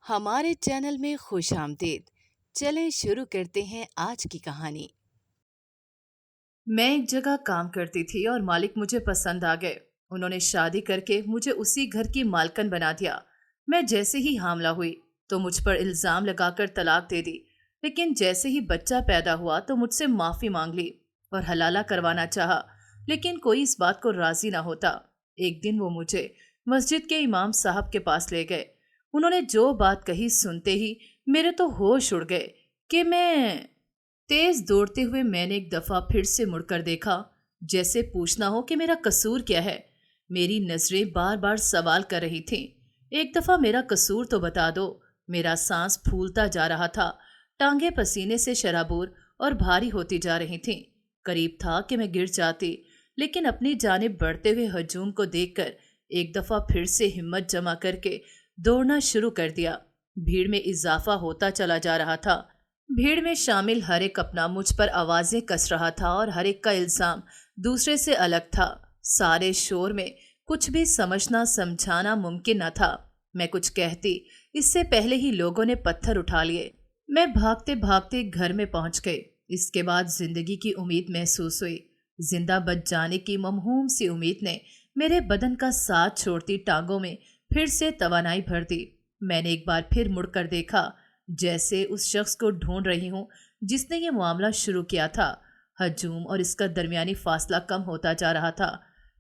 ہمارے چینل میں خوش آمدید۔ چلیں شروع کرتے ہیں آج کی کہانی۔ میں ایک جگہ کام کرتی تھی اور مالک مجھے پسند آ گئے۔ انہوں نے شادی کر کے مجھے اسی گھر کی مالکن بنا دیا۔ میں جیسے ہی حاملہ ہوئی تو مجھ پر الزام لگا کر طلاق دے دی، لیکن جیسے ہی بچہ پیدا ہوا تو مجھ سے معافی مانگ لی اور حلالہ کروانا چاہا، لیکن کوئی اس بات کو راضی نہ ہوتا۔ ایک دن وہ مجھے مسجد کے امام صاحب کے پاس لے گئے۔ انہوں نے جو بات کہی سنتے ہی میرے تو ہوش اڑ گئے کہ تیز دوڑتے ہوئے میں نے ایک دفعہ پھر سے مڑ کر دیکھا، جیسے پوچھنا ہو کہ میرا قصور کیا ہے۔ میری نظریں بار بار سوال کر رہی تھیں، ایک دفعہ میرا قصور تو بتا دو۔ میرا سانس پھولتا جا رہا تھا، ٹانگیں پسینے سے شرابور اور بھاری ہوتی جا رہی تھیں۔ قریب تھا کہ میں گر جاتی، لیکن اپنی جانب بڑھتے ہوئے ہجوم کو دیکھ کر ایک دفعہ پھر سے ہمت جمع کر کے دوڑنا شروع کر دیا۔ بھیڑ میں اضافہ ہوتا چلا جا رہا تھا۔ بھیڑ میں شامل ہر ایک اپنا مجھ پر آوازیں کس رہا تھا اور ہر ایک کا الزام دوسرے سے الگ تھا۔ سارے شور میں کچھ بھی سمجھنا سمجھانا ممکن نہ تھا۔ میں کچھ کہتی اس سے پہلے ہی لوگوں نے پتھر اٹھا لیے۔ میں بھاگتے بھاگتے گھر میں پہنچ گئی۔ اس کے بعد زندگی کی امید محسوس ہوئی۔ زندہ بچ جانے کی ممہوم سی امید نے میرے بدن کا ساتھ چھوڑتی ٹانگوں میں پھر سے توانائی بھر دی۔ میں نے ایک بار پھر مڑ کر دیکھا، جیسے اس شخص کو ڈھونڈ رہی ہوں جس نے یہ معاملہ شروع کیا تھا۔ ہجوم اور اس کا درمیانی فاصلہ کم ہوتا جا رہا تھا۔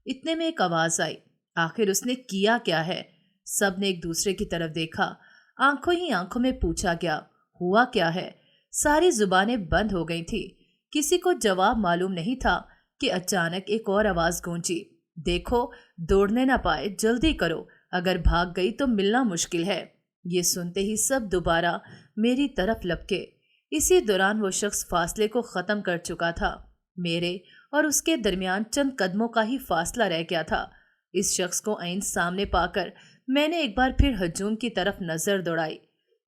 اتنے میں ایک آواز آئی، آخر اس نے کیا کیا ہے؟ سب نے ایک دوسرے کی طرف دیکھا۔ آنکھوں ہی آنکھوں میں پوچھا گیا، ہوا کیا ہے؟ ساری زبانیں بند ہو گئی تھی۔ کسی کو جواب معلوم نہیں تھا کہ اچانک ایک اور آواز گونجی، دیکھو دوڑنے نہ پائے، جلدی کرو، اگر بھاگ گئی تو ملنا مشکل ہے۔ یہ سنتے ہی سب دوبارہ میری طرف لپکے۔ اسی دوران وہ شخص فاصلے کو ختم کر چکا تھا۔ میرے اور اس کے درمیان چند قدموں کا ہی فاصلہ رہ گیا تھا۔ اس شخص کو عین سامنے پا کر میں نے ایک بار پھر ہجوم کی طرف نظر دوڑائی۔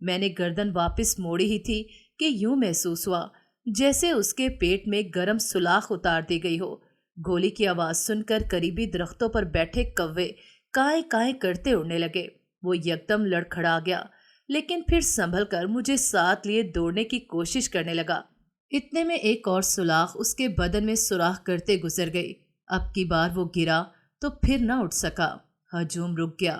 میں نے گردن واپس موڑی ہی تھی کہ یوں محسوس ہوا جیسے اس کے پیٹ میں گرم سوراخ اتار دی گئی ہو۔ گولی کی آواز سن کر قریبی درختوں پر بیٹھے کوے کائیں کائیں کرتے اڑنے لگے۔ وہ یکدم لڑکھڑا گیا، لیکن پھر سنبھل کر مجھے ساتھ لیے دوڑنے کی کوشش کرنے لگا۔ اتنے میں ایک اور سوراخ اس کے بدن میں سوراخ کرتے گزر گئی۔ اب کی بار وہ گرا تو پھر نہ اٹھ سکا۔ ہجوم رک گیا۔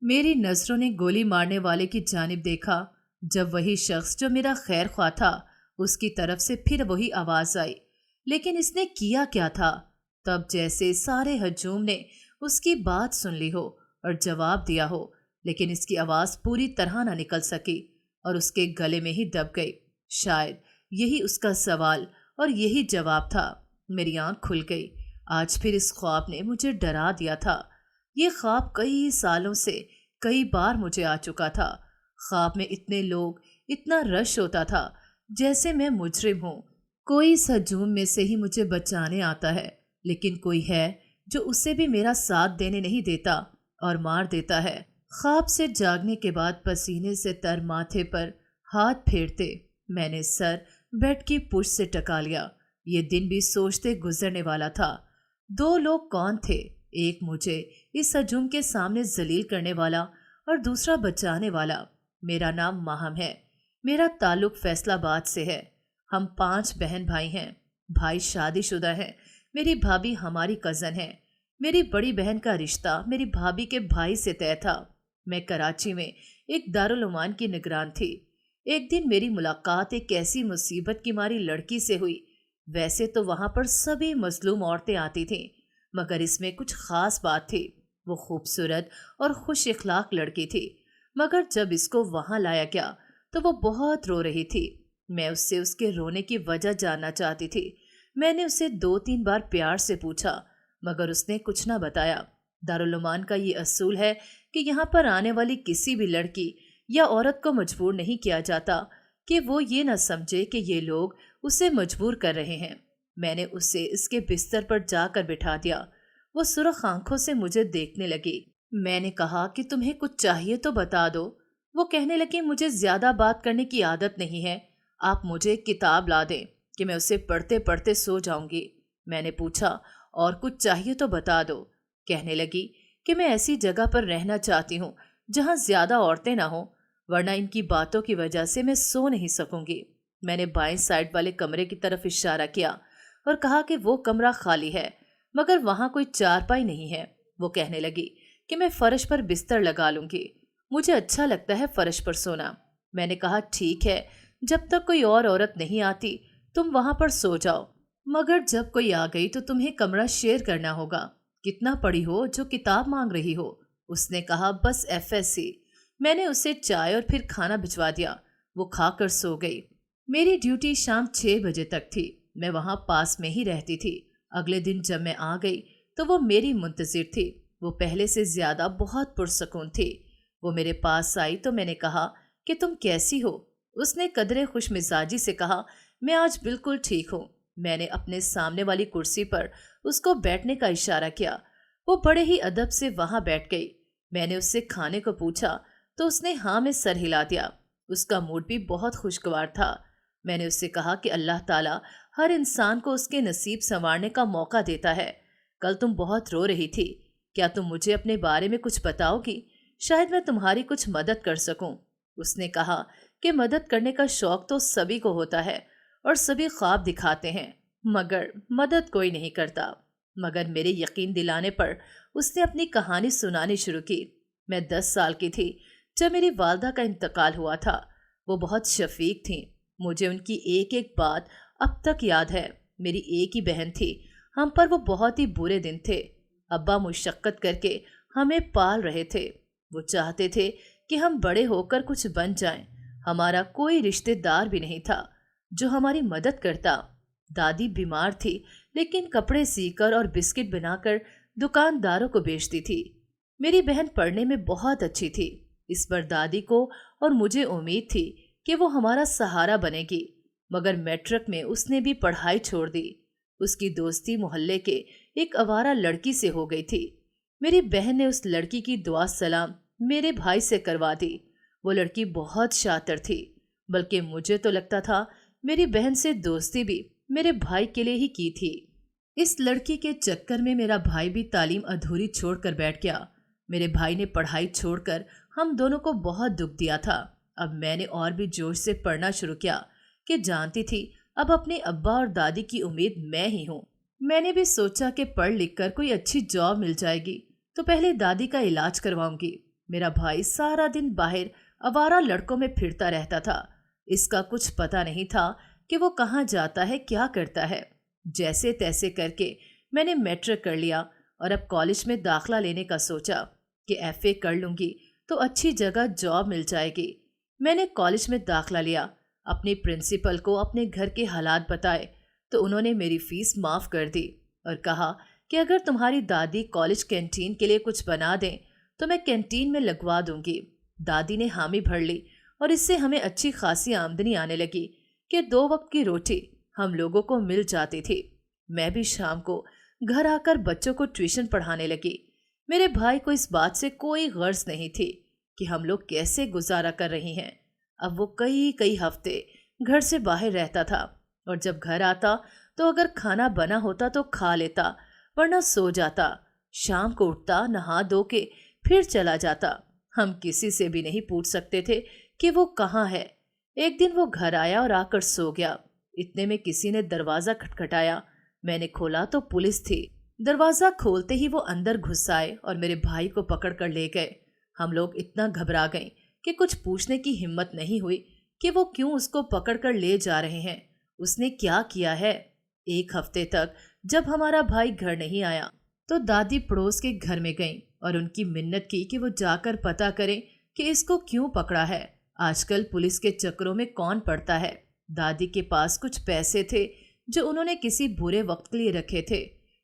میری نظروں نے گولی مارنے والے کی جانب دیکھا۔ جب وہی شخص جو میرا خیر خواہ تھا، اس کی طرف سے پھر وہی آواز آئی، لیکن اس نے کیا کیا تھا؟ تب جیسے سارے ہجوم نے اس کی بات سن لی ہو اور جواب دیا ہو، لیکن اس کی آواز پوری طرح نہ نکل سکی اور اس کے گلے میں ہی دب گئی۔ شاید یہی اس کا سوال اور یہی جواب تھا۔ میری آنکھ کھل گئی۔ آج پھر اس خواب نے مجھے ڈرا دیا تھا۔ یہ خواب کئی سالوں سے کئی بار مجھے آ چکا تھا۔ خواب میں اتنے لوگ، اتنا رش ہوتا تھا جیسے میں مجرم ہوں۔ کوئی اس ہجوم میں سے ہی مجھے بچانے آتا ہے، لیکن کوئی ہے جو اسے بھی میرا ساتھ دینے نہیں دیتا اور مار دیتا ہے۔ خواب سے جاگنے کے بعد پسینے سے تر ماتھے پر ہاتھ پھیرتے میں نے سر بیڈ کی پشت سے ٹکا لیا۔ یہ دن بھی سوچتے گزرنے والا تھا۔ دو لوگ کون تھے؟ ایک مجھے اس ہجوم کے سامنے ذلیل کرنے والا اور دوسرا بچانے والا۔ میرا نام ماہم ہے۔ میرا تعلق فیصل آباد سے ہے۔ ہم 5 بہن بھائی ہیں۔ بھائی شادی شدہ ہیں۔ میری بھابھی ہماری کزن ہے۔ میری بڑی بہن کا رشتہ میری بھابھی کے بھائی سے طے تھا۔ میں کراچی میں ایک دارالعلوم کی نگران تھی۔ ایک دن میری ملاقات ایک ایسی مصیبت کی ماری لڑکی سے ہوئی۔ ویسے تو وہاں پر سبھی مظلوم عورتیں آتی تھیں، مگر اس میں کچھ خاص بات تھی۔ وہ خوبصورت اور خوش اخلاق لڑکی تھی، مگر جب اس کو وہاں لایا گیا تو وہ بہت رو رہی تھی۔ میں اس سے اس کے رونے کی وجہ جاننا چاہتی تھی۔ میں نے اسے 2-3 بار پیار سے پوچھا، مگر اس نے کچھ نہ بتایا۔ دارالعلوم کا یہ اصول ہے کہ یہاں پر آنے والی کسی بھی لڑکی یا عورت کو مجبور نہیں کیا جاتا کہ وہ یہ نہ سمجھے کہ یہ لوگ اسے مجبور کر رہے ہیں۔ میں نے اسے اس کے بستر پر جا کر بٹھا دیا۔ وہ سرخ آنکھوں سے مجھے دیکھنے لگی۔ میں نے کہا کہ تمہیں کچھ چاہیے تو بتا دو۔ وہ کہنے لگی، مجھے زیادہ بات کرنے کی عادت نہیں ہے، آپ مجھے ایک کتاب لا دیں کہ میں اسے پڑھتے پڑھتے سو جاؤں گی۔ میں نے پوچھا، اور کچھ چاہیے تو بتا دو۔ کہنے لگی کہ میں ایسی جگہ پر رہنا چاہتی ہوں جہاں زیادہ عورتیں نہ ہوں۔ वरना इनकी बातों की वजह से मैं सो नहीं सकूंगी। मैंने बाएं साइड वाले कमरे की तरफ इशारा किया और कहा कि वो कमरा खाली है, मगर वहां कोई चारपाई नहीं है। वो कहने लगी कि मैं फर्श पर बिस्तर लगा लूंगी, मुझे अच्छा लगता है फर्श पर सोना। मैंने कहा ठीक है, जब तक कोई और औरत नहीं आती तुम वहां पर सो जाओ, मगर जब कोई आ गई तो तुम्हें कमरा शेयर करना होगा। कितना पढ़ी हो जो किताब मांग रही हो? उसने कहा बस FSC। मैंने उसे चाय और फिर खाना भिजवा दिया। वो खाकर सो गई। मेरी ड्यूटी शाम 6 बजे तक थी। मैं वहां पास में ही रहती थी। अगले दिन जब मैं आ गई तो वो मेरी मुंतजिर थी। वो पहले से ज्यादा बहुत पुरसकून थी। वो मेरे पास आई तो मैंने कहा कि तुम कैसी हो? उसने कदरे खुश मिजाजी से कहा मैं आज बिल्कुल ठीक हूँ। मैंने अपने सामने वाली कुर्सी पर उसको बैठने का इशारा किया। वो बड़े ही अदब से वहां बैठ गई। मैंने उससे खाने को पूछा तो उसने हाँ में सर हिला दिया। उसका मूड भी बहुत खुशगवार था। मैंने उससे कहा कि अल्लाह ताला हर इंसान को उसके नसीब संवारने का मौका देता है। कल तुम बहुत रो रही थी, क्या तुम मुझे अपने बारे में कुछ बताओगी? शायद मैं तुम्हारी कुछ मदद कर सकूं। उसने कहा कि मदद करने का शौक तो सभी को होता है और सभी ख्वाब दिखाते हैं, मगर मदद कोई नहीं करता। मगर मेरे यकीन दिलाने पर उसने अपनी कहानी सुनानी शुरू की। मैं 10 साल की थी जब मेरी वालदा का इंतकाल हुआ था। वो बहुत शफीक थी। मुझे उनकी एक एक बात अब तक याद है। मेरी एक ही बहन थी। हम पर वो बहुत ही बुरे दिन थे। अब्बा मुशक्कत करके हमें पाल रहे थे। वो चाहते थे कि हम बड़े होकर कुछ बन जाएं। हमारा कोई रिश्तेदार भी नहीं था जो हमारी मदद करता। दादी बीमार थी, लेकिन कपड़े सीकर और बिस्किट बनाकर दुकानदारों को बेचती थी। मेरी बहन पढ़ने में बहुत अच्छी थी। इस पर दादी को और मुझे उम्मीद थी कि वो हमारा सहारा बनेगी, मगर मैट्रिक में उसने भी पढ़ाई छोड़ दी। उसकी दोस्ती मोहल्ले के एक आवारा लड़की से हो गई थी। मेरी बहन ने उस लड़की की दुआ सलाम मेरे भाई से करवा दी। वो लड़की बहुत शातिर थी, बल्कि मुझे तो लगता था मेरी बहन से दोस्ती भी मेरे भाई के लिए ही की थी। इस लड़की के चक्कर में मेरा भाई भी तालीम अधूरी छोड़कर बैठ गया। मेरे भाई ने पढ़ाई छोड़कर हम दोनों को बहुत दुख दिया था। अब मैंने और भी जोश से पढ़ना शुरू किया कि जानती थी अब अपने अब्बा और दादी की उम्मीद मैं ही हूँ। मैंने भी सोचा कि पढ़ लिख कर कोई अच्छी जॉब मिल जाएगी तो पहले दादी का इलाज करवाऊंगी। मेरा भाई सारा दिन बाहर आवारा लड़कों में फिरता रहता था। इसका कुछ पता नहीं था कि वो कहाँ जाता है, क्या करता है। जैसे तैसे करके मैंने मैट्रिक कर लिया और अब कॉलेज में दाखला लेने का सोचा कि FA कर लूंगी तो अच्छी जगह जॉब मिल जाएगी। मैंने कॉलेज में दाखला लिया। अपने प्रिंसिपल को अपने घर के हालात बताए तो उन्होंने मेरी फीस माफ कर दी और कहा कि अगर तुम्हारी दादी कॉलेज कैंटीन के लिए कुछ बना दें तो मैं कैंटीन में लगवा दूंगी। दादी ने हामी भर ली और इससे हमें अच्छी खासी आमदनी आने लगी कि 2 वक्त की रोटी हम लोगों को मिल जाती थी। मैं भी शाम को घर आकर बच्चों को ट्यूशन पढ़ाने लगी। मेरे भाई को इस बात से कोई गर्ज नहीं थी कि हम लोग कैसे गुजारा कर रही हैं। अब वो कई कई हफ्ते घर से बाहर रहता था और जब घर आता तो अगर खाना बना होता तो खा लेता, वरना सो जाता। शाम को उठता, नहा धो के फिर चला जाता। हम किसी से भी नहीं पूछ सकते थे कि वो कहाँ है। एक दिन वो घर आया और आकर सो गया। इतने में किसी ने दरवाजा खटखटाया। मैंने खोला तो पुलिस थी। दरवाजा खोलते ही वो अंदर घुस आए और मेरे भाई को पकड़ कर ले गए। हम लोग इतना घबरा गए कि कुछ पूछने की हिम्मत नहीं हुई कि वो क्यों उसको पकड़ कर ले जा रहे हैं, उसने क्या किया है। 1 हफ्ते तक जब हमारा भाई घर नहीं आया तो दादी पड़ोस के घर में गई और उनकी मिन्नत की कि वो जाकर पता करें कि इसको क्यों पकड़ा है। आजकल पुलिस के चक्करों में कौन पड़ता है। दादी के पास कुछ पैसे थे जो उन्होंने किसी बुरे वक्त के लिए रखे थे।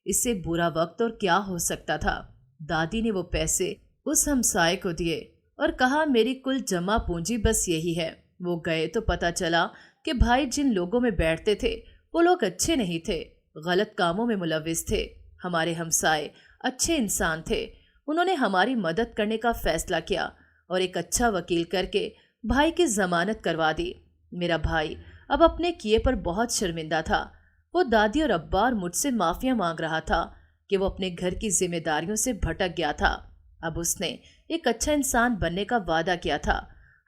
इससे बुरा वक्त और क्या हो सकता था। दादी ने वो पैसे उस हमसाए को दिए और कहा मेरी कुल जमा पूंजी बस यही है। वो गए तो पता चला कि भाई जिन लोगों में बैठते थे वो लोग अच्छे नहीं थे, गलत कामों में मुलविस थे। हमारे हमसाए अच्छे इंसान थे। उन्होंने हमारी मदद करने का फैसला किया और एक अच्छा वकील करके भाई की जमानत करवा दी। मेरा भाई अब अपने किए पर बहुत शर्मिंदा था। वो दादी और अब्बा और मुझसे माफिया मांग रहा था कि वो अपने घर की जिम्मेदारियों से भटक गया था। अब उसने एक अच्छा इंसान बनने का वादा किया था।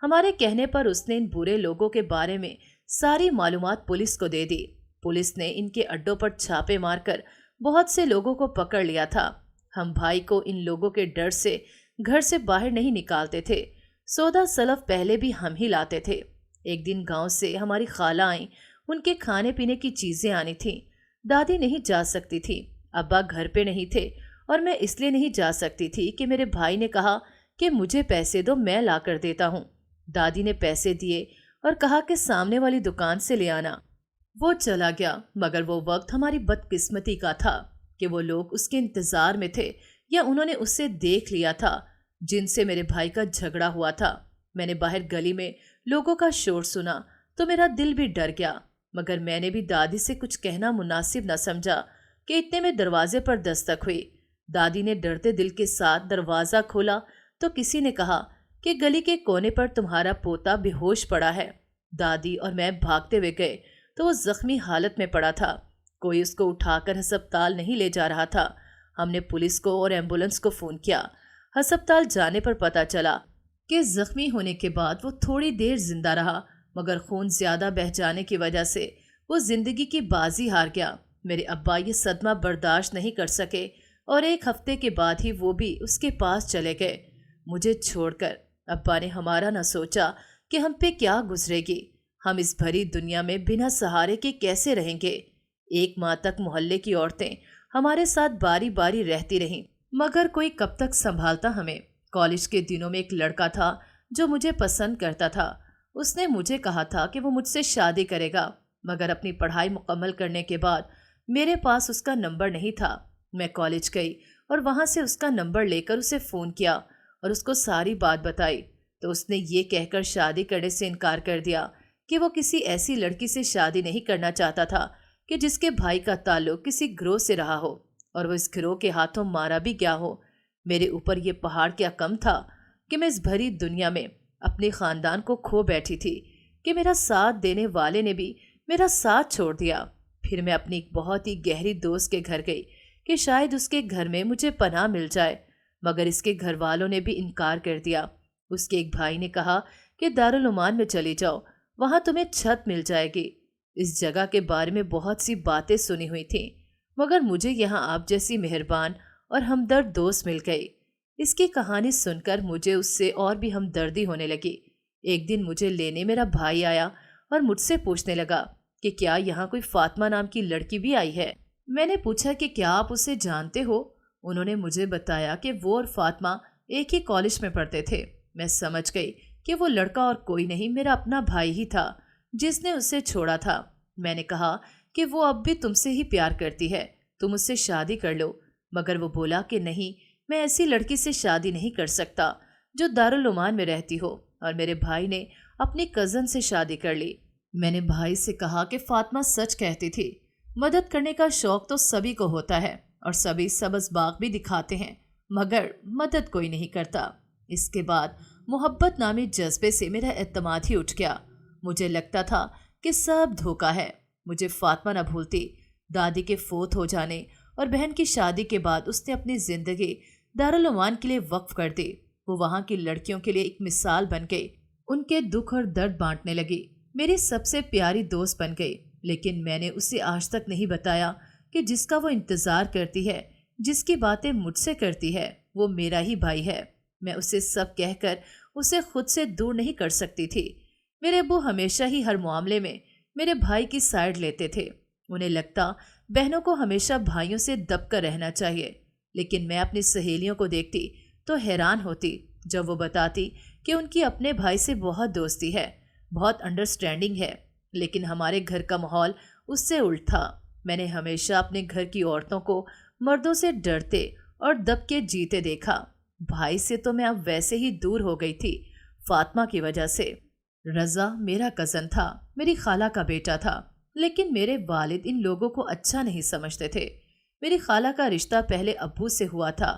हमारे कहने पर उसने इन बुरे लोगों के बारे में सारी मालूमात पुलिस को दे दी। पुलिस ने इनके अड्डों पर छापे मारकर बहुत से लोगों को पकड़ लिया था। हम भाई को इन लोगों के डर से घर से बाहर नहीं निकालते थे। सौदा सलफ पहले भी हम ही लाते थे। एक दिन गांव से हमारी खाला आई, उनके खाने पीने की चीजें आनी थी। दादी नहीं जा सकती थी, अब्बा घर पे नहीं थे और मैं इसलिए नहीं जा सकती थी कि मेरे भाई ने कहा कि मुझे पैसे दो, मैं ला कर देता हूँ। दादी ने पैसे दिए और कहा कि सामने वाली दुकान से ले आना। वो चला गया, मगर वो वक्त हमारी बदकिस्मती का था कि वो लोग उसके इंतजार में थे या उन्होंने उसे देख लिया था जिनसे मेरे भाई का झगड़ा हुआ था। मैंने बाहर गली में लोगों का शोर सुना तो मेरा दिल भी डर गया, मगर मैंने भी दादी से कुछ कहना मुनासिब न समझा कि इतने में दरवाजे पर दस्तक हुई। दादी ने डरते दिल के साथ दरवाजा खोला तो किसी ने कहा कि गली के कोने पर तुम्हारा पोता बेहोश पड़ा है। दादी और मैं भागते हुए गए तो वो जख्मी हालत में पड़ा था। कोई उसको उठाकर अस्पताल नहीं ले जा रहा था। हमने पुलिस को और एम्बुलेंस को फोन किया। अस्पताल जाने पर पता चला कि जख्मी होने के बाद वो थोड़ी देर जिंदा रहा, मगर खून ज्यादा बह जाने की वजह से वो जिंदगी की बाजी हार गया। मेरे अब्बा ये सदमा बर्दाश्त नहीं कर सके और एक हफ्ते के बाद ही वो भी उसके पास चले गए, मुझे छोड़कर। अब्बा ने हमारा न सोचा कि हम पे क्या गुजरेगी। हम इस भरी दुनिया में बिना सहारे के कैसे रहेंगे। एक माह तक मोहल्ले की औरतें हमारे साथ बारी बारी रहती रहीं, मगर कोई कब तक संभालता हमें। कॉलेज के दिनों में एक लड़का था जो मुझे पसंद करता था। उसने मुझे कहा था कि वो मुझसे शादी करेगा, मगर अपनी पढ़ाई मुकम्मल करने के बाद मेरे पास उसका नंबर नहीं था। मैं कॉलेज गई और वहाँ से उसका नंबर लेकर उसे फ़ोन किया और उसको सारी बात बताई तो उसने ये कहकर शादी करने से इनकार कर दिया कि वो किसी ऐसी लड़की से शादी नहीं करना चाहता था कि जिसके भाई का ताल्लुक किसी गिरोह से रहा हो और वो इस गिरोह के हाथों मारा भी गया हो। मेरे ऊपर ये पहाड़ क्या कम था कि मैं इस भरी दुनिया में अपने ख़ानदान को खो बैठी थी कि मेरा साथ देने वाले ने भी मेरा साथ छोड़ दिया। फिर मैं अपनी एक बहुत ही गहरी दोस्त के घर गई कि शायद उसके घर में मुझे पनाह मिल जाए, मगर इसके घर वालों ने भी इनकार कर दिया। उसके एक भाई ने कहा कि दारुल उमान में चली जाओ, वहाँ तुम्हें छत मिल जाएगी। इस जगह के बारे में बहुत सी बातें सुनी हुई थी, मगर मुझे यहाँ आप जैसी मेहरबान और हमदर्द दोस्त मिल गई। इसकी कहानी सुनकर मुझे उससे और भी हमदर्दी होने लगी। एक दिन मुझे लेने मेरा भाई आया और मुझसे पूछने लगा कि क्या यहाँ कोई फातिमा नाम की लड़की भी आई है। मैंने पूछा कि क्या आप उसे जानते हो। उन्होंने मुझे बताया कि वो और फातिमा एक ही कॉलेज में पढ़ते थे। मैं समझ गई कि वो लड़का और कोई नहीं, मेरा अपना भाई ही था जिसने उसे छोड़ा था। मैंने कहा कि वो अब भी तुमसे ही प्यार करती है, तुम उससे शादी कर लो। मगर वो बोला कि नहीं, मैं ऐसी लड़की से शादी नहीं कर सकता जो दारुल उमान में रहती हो, और मेरे भाई ने अपनी कज़न से शादी कर ली। मैंने भाई से कहा कि फातिमा सच कहती थी, मदद करने का शौक तो सभी को होता है और सभी सबज बाग भी दिखाते हैं, मगर मदद कोई नहीं करता। इसके बाद मोहब्बत नामी जज्बे से मेरा एतमाद ही उठ गया। मुझे लगता था कि सब धोखा है। मुझे फातिमा न भूलती। दादी के फोत हो जाने और बहन की शादी के बाद उसने अपनी जिंदगी दारुल उमान के लिए वक्फ कर दी। वो वहाँ की लड़कियों के लिए एक मिसाल बन गई, उनके दुख और दर्द बांटने लगी, मेरी सबसे प्यारी दोस्त बन गई। लेकिन मैंने उसे आज तक नहीं बताया कि जिसका वो इंतज़ार करती है, जिसकी बातें मुझसे करती है, वो मेरा ही भाई है। मैं उसे सब कहकर उसे खुद से दूर नहीं कर सकती थी। मेरे अब्बू हमेशा ही हर मामले में मेरे भाई की साइड लेते थे। उन्हें लगता बहनों को हमेशा भाइयों से दब कर रहना चाहिए, लेकिन मैं अपनी सहेलियों को देखती तो हैरान होती जब वो बताती कि उनकी अपने भाई से बहुत दोस्ती है, बहुत अंडरस्टैंडिंग है। लेकिन हमारे घर का माहौल उससे उल्ट था। मैंने हमेशा अपने घर की औरतों को मर्दों से डरते और दब के जीते देखा। भाई से तो मैं अब वैसे ही दूर हो गई थी, फातिमा की वजह से। रज़ा मेरा कज़न था, मेरी खाला का बेटा था, लेकिन मेरे वालिद इन लोगों को अच्छा नहीं समझते थे। मेरी खाला का रिश्ता पहले अब्बू से हुआ था।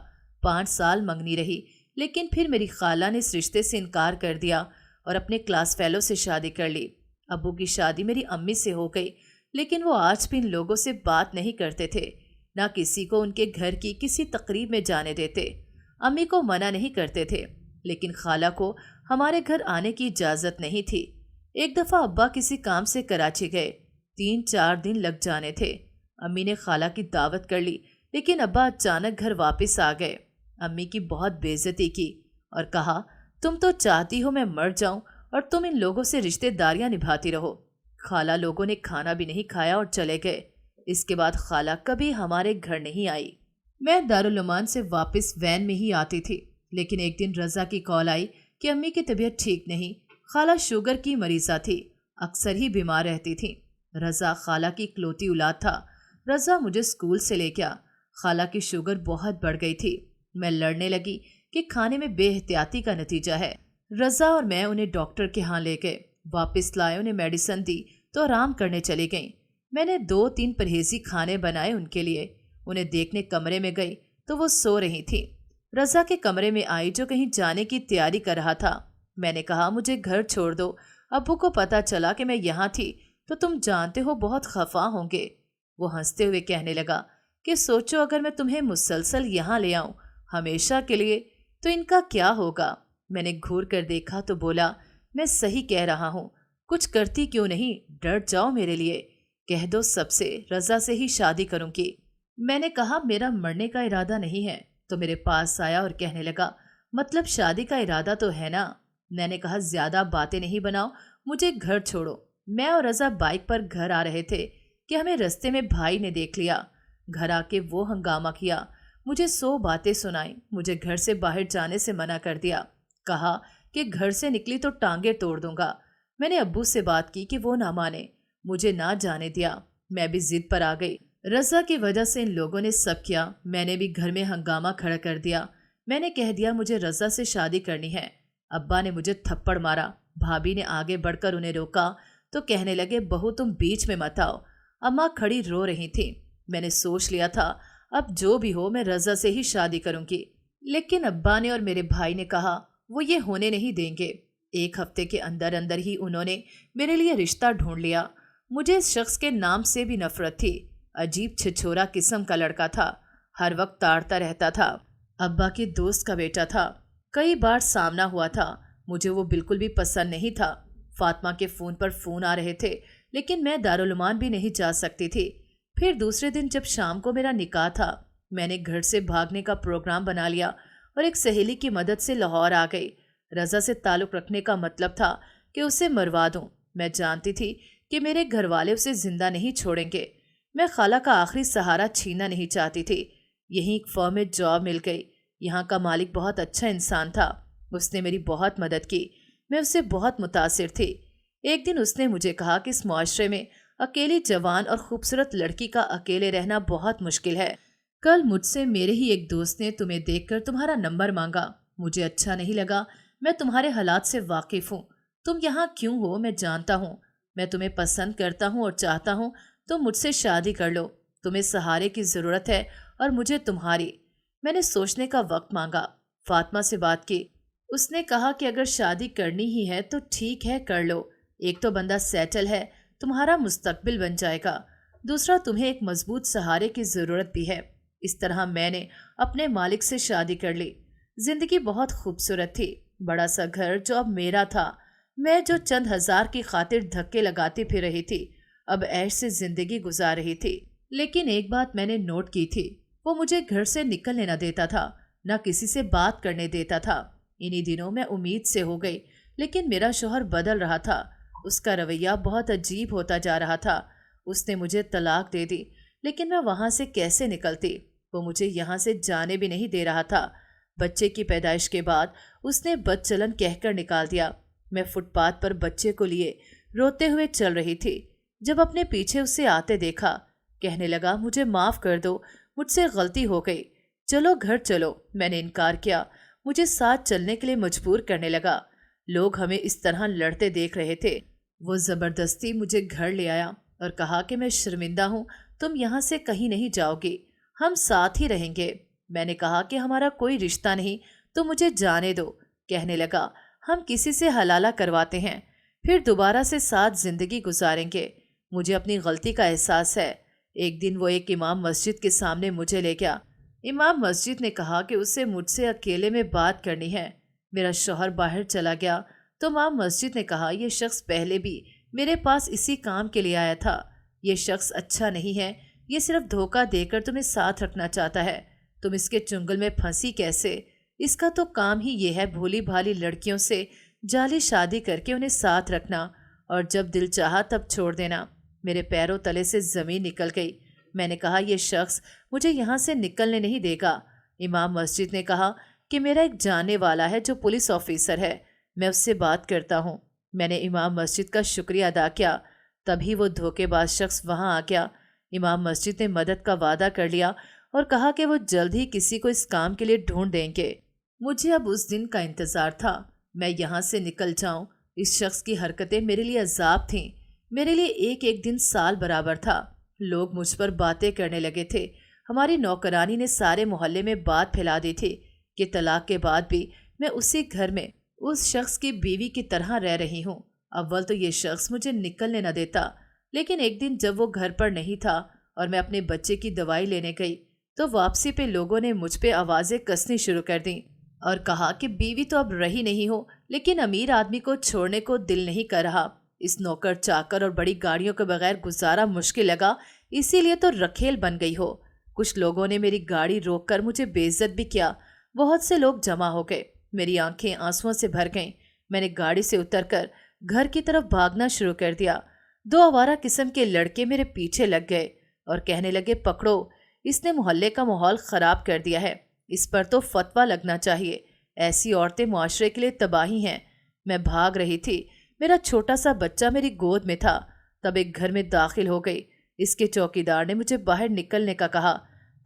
5 साल मंगनी रही, लेकिन फिर मेरी खाला ने इस रिश्ते से इनकार कर दिया और अपने क्लास फेलो से शादी कर ली। अब्बू की शादी मेरी अम्मी से हो गई, लेकिन वो आज भी इन लोगों से बात नहीं करते थे, ना किसी को उनके घर की किसी तकरीब में जाने देते। अम्मी को मना नहीं करते थे, لیکن خالہ کو ہمارے گھر آنے کی اجازت نہیں تھی۔ ایک دفعہ ابا کسی کام سے کراچی گئے، 3-4 دن لگ جانے تھے۔ امی نے خالہ کی دعوت کر لی، لیکن ابا اچانک گھر واپس آ گئے۔ امی کی بہت بے عزتی کی اور کہا، تم تو چاہتی ہو میں مر جاؤں اور تم ان لوگوں سے رشتہ داریاں نبھاتی رہو۔ خالہ لوگوں نے کھانا بھی نہیں کھایا اور چلے گئے۔ اس کے بعد خالہ کبھی ہمارے گھر نہیں آئی۔ میں دارالعلومان سے واپس وین میں ہی آتی تھی، لیکن ایک دن رضا کی کال آئی کہ امی کی طبیعت ٹھیک نہیں۔ خالہ شوگر کی مریضہ تھی، اکثر ہی بیمار رہتی تھی۔ رضا خالہ کی اکلوتی اولاد تھا۔ رضا مجھے اسکول سے لے گیا۔ خالہ کی شوگر بہت بڑھ گئی تھی۔ میں لڑنے لگی کہ کھانے میں بے احتیاطی کا نتیجہ ہے۔ رضا اور میں انہیں ڈاکٹر کے ہاں لے گئے، واپس لائے، انہیں میڈیسن دی تو آرام کرنے چلی گئیں۔ میں نے 2-3 پرہیزی کھانے بنائے ان کے لیے۔ انہیں دیکھنے کمرے میں گئی تو وہ سو رہی تھی۔ رضا کے کمرے میں آئی جو کہیں جانے کی تیاری کر رہا تھا۔ میں نے کہا، مجھے گھر چھوڑ دو، ابو کو پتہ چلا کہ میں یہاں تھی تو تم جانتے ہو بہت خفا ہوں گے۔ وہ ہنستے ہوئے کہنے لگا کہ سوچو اگر میں تمہیں مسلسل یہاں لے آؤں ہمیشہ کے لیے تو ان کا کیا ہوگا۔ میں نے گھور کر دیکھا تو بولا، میں صحیح کہہ رہا ہوں، کچھ کرتی کیوں نہیں، ڈٹ جاؤ میرے لیے، کہہ دو سب سے رضا سے ہی شادی کروں گی۔ میں نے کہا، میرا مرنے کا ارادہ نہیں ہے۔ تو میرے پاس آیا اور کہنے لگا، مطلب شادی کا ارادہ تو ہے نا۔ میں نے کہا، زیادہ باتیں نہیں بناؤ، مجھے گھر چھوڑو۔ میں اور رضا بائک پر گھر آ رہے تھے کہ ہمیں رستے میں بھائی نے دیکھ لیا۔ گھر آ کے وہ ہنگامہ کیا، مجھے 100 باتیں سنائیں، مجھے گھر سے باہر جانے سے منع کر دیا، کہا کہ گھر سے نکلی تو ٹانگیں توڑ دوں گا۔ میں نے ابو سے بات کی کہ وہ نہ مانے، مجھے نہ جانے دیا۔ میں بھی ضد پر آ گئی۔ رضا کی وجہ سے ان لوگوں نے سب کیا۔ میں نے بھی گھر میں ہنگامہ کھڑا کر دیا۔ میں نے کہہ دیا مجھے رضا سے شادی کرنی ہے۔ ابا نے مجھے تھپڑ مارا۔ بھابھی نے آگے بڑھ کر انہیں روکا تو کہنے لگے، بہو تم بیچ میں مت آؤ۔ اماں کھڑی رو رہی تھی۔ میں نے سوچ لیا تھا اب جو بھی ہو میں رضا سے ہی شادی کروں گی، لیکن ابا نے اور میرے بھائی نے کہا وہ یہ ہونے نہیں دیں گے۔ 1 ہفتے کے اندر اندر ہی انہوں نے میرے لیے رشتہ ڈھونڈ لیا۔ مجھے اس شخص کے نام سے بھی نفرت تھی۔ عجیب چھچھورا قسم کا لڑکا تھا، ہر وقت تاڑتا رہتا تھا۔ ابا کے دوست کا بیٹا تھا، کئی بار سامنا ہوا تھا۔ مجھے وہ بالکل بھی پسند نہیں تھا۔ فاطمہ کے فون پر فون آ رہے تھے، لیکن میں دارالعلومان بھی نہیں جا سکتی تھی۔ پھر دوسرے دن جب شام کو میرا نکاح تھا، میں نے گھر سے بھاگنے کا پروگرام بنا لیا اور ایک سہیلی کی مدد سے لاہور آ گئی۔ رضا سے تعلق رکھنے کا مطلب تھا کہ اسے مروا دوں۔ میں جانتی تھی کہ میرے گھر والے اسے زندہ نہیں چھوڑیں گے۔ میں خالہ کا آخری سہارا چھیننا نہیں چاہتی تھی۔ یہیں ایک فرم میں جاب مل گئی۔ یہاں کا مالک بہت اچھا انسان تھا، اس نے میری بہت مدد کی۔ میں اس سے بہت متاثر تھی۔ ایک دن اس نے مجھے کہا کہ اس معاشرے میں اکیلی جوان اور خوبصورت لڑکی کا اکیلے رہنا بہت مشکل ہے۔ کل مجھ سے میرے ہی ایک دوست نے تمہیں دیکھ کر تمہارا نمبر مانگا۔ مجھے اچھا نہیں لگا۔ میں تمہارے حالات سے واقف ہوں۔ تم یہاں کیوں ہو میں جانتا ہوں۔ میں تمہیں پسند کرتا ہوں اور چاہتا ہوں تم مجھ سے شادی کر لو۔ تمہیں سہارے کی ضرورت ہے اور مجھے تمہاری۔ میں نے سوچنے کا وقت مانگا۔ فاطمہ سے بات کی۔ اس نے کہا کہ اگر شادی کرنی ہی ہے تو ٹھیک ہے کر لو۔ ایک تو بندہ سیٹل ہے، تمہارا مستقبل بن جائے گا، دوسرا تمہیں ایک مضبوط سہارے کی ضرورت بھی ہے۔ اس طرح میں نے اپنے مالک سے شادی کر لی۔ زندگی بہت خوبصورت تھی، بڑا سا گھر جو اب میرا تھا۔ میں جو چند ہزار کی خاطر دھکے لگاتی پھر رہی تھی، اب عیش سے زندگی گزار رہی تھی۔ لیکن ایک بات میں نے نوٹ کی تھی، وہ مجھے گھر سے نکلنے نہ دیتا تھا، نہ کسی سے بات کرنے دیتا تھا۔ انہی دنوں میں امید سے ہو گئی، لیکن میرا شوہر بدل رہا تھا۔ اس کا رویہ بہت عجیب ہوتا جا رہا تھا۔ اس نے مجھے طلاق دے دی، لیکن میں وہاں سے کیسے نکلتی؟ وہ مجھے یہاں سے جانے بھی نہیں دے رہا تھا۔ بچے کی پیدائش کے بعد اس نے بد چلن کہہ کر نکال دیا۔ میں فٹ پاتھ پر بچے کو لیے روتے ہوئے چل رہی تھی، جب اپنے پیچھے اسے آتے دیکھا، کہنے لگا مجھے معاف کر دو، مجھ سے غلطی ہو گئی، چلو گھر چلو۔ میں نے انکار کیا۔ مجھے ساتھ چلنے کے لیے مجبور کرنے لگا۔ لوگ ہمیں اس طرح لڑتے دیکھ رہے تھے۔ وہ زبردستی مجھے گھر لے آیا اور کہا کہ میں شرمندہ ہوں، تم یہاں سے کہیں نہیں جاؤ گی، ہم ساتھ ہی رہیں گے۔ میں نے کہا کہ ہمارا کوئی رشتہ نہیں، تو مجھے جانے دو۔ کہنے لگا ہم کسی سے حلالہ کرواتے ہیں، پھر دوبارہ سے ساتھ زندگی گزاریں گے۔ مجھے اپنی غلطی کا احساس ہے۔ ایک دن وہ ایک امام مسجد کے سامنے مجھے لے گیا۔ امام مسجد نے کہا کہ اسے مجھ سے اکیلے میں بات کرنی ہے۔ मेरा शौहर बाहर चला गया तो इमाम मस्जिद ने कहा, ये शख्स पहले भी मेरे पास इसी काम के लिए आया था। ये शख्स अच्छा नहीं है, ये सिर्फ धोखा देकर तुम्हें साथ रखना चाहता है। तुम इसके चुंगल में फंसी कैसे? इसका तो काम ही ये है भोली भाली लड़कियों से जाली शादी करके उन्हें साथ रखना और जब दिल चाहा तब छोड़ देना। मेरे पैरों तले से जमीन निकल गई। मैंने कहा, यह शख्स मुझे यहाँ से निकलने नहीं देगा। इमाम मस्जिद ने कहा कि मेरा एक जानने वाला है जो पुलिस ऑफिसर है, मैं उससे बात करता हूँ। मैंने इमाम मस्जिद का शुक्रिया अदा किया। तभी वो धोखेबाज शख्स वहाँ आ गया। इमाम मस्जिद ने मदद का वादा कर लिया और कहा कि वो जल्द ही किसी को इस काम के लिए ढूंढ देंगे। मुझे अब उस दिन का इंतज़ार था, मैं यहाँ से निकल जाऊँ। इस शख्स की हरकतें मेरे लिए अजाब थीं। मेरे लिए एक एक दिन साल बराबर था। लोग मुझ पर बातें करने लगे थे। हमारी नौकरानी ने सारे मोहल्ले में बात फैला दी थी कि तलाक के बाद भी मैं उसी घर में उस शख्स की बीवी की तरह रह रही हूँ। अव्वल तो ये शख्स मुझे निकलने न देता, लेकिन एक दिन जब वो घर पर नहीं था और मैं अपने बच्चे की दवाई लेने गई तो वापसी पे लोगों ने मुझ पे आवाज़ें कसनी शुरू कर दी और कहा कि बीवी तो अब रही नहीं हो, लेकिन अमीर आदमी को छोड़ने को दिल नहीं कर रहा। इस नौकर चाकर और बड़ी गाड़ियों के बगैर गुजारा मुश्किल लगा, इसीलिए तो रखेल बन गई हो। कुछ लोगों ने मेरी गाड़ी रोककर मुझे बेइज्जत भी किया। बहुत से लोग जमा हो गए। मेरी आंखें आंसुओं से भर गईं। मैंने गाड़ी से उतरकर घर की तरफ भागना शुरू कर दिया। दो आवारा किस्म के लड़के मेरे पीछे लग गए और कहने लगे, पकड़ो, इसने मोहल्ले का माहौल खराब कर दिया है, इस पर तो फतवा लगना चाहिए। ऐसी औरतें मुआशरे के लिए तबाही हैं। मैं भाग रही थी। मेरा छोटा सा बच्चा मेरी गोद में था। तब एक घर में दाखिल हो गई। इसके चौकीदार ने मुझे बाहर निकलने का कहा।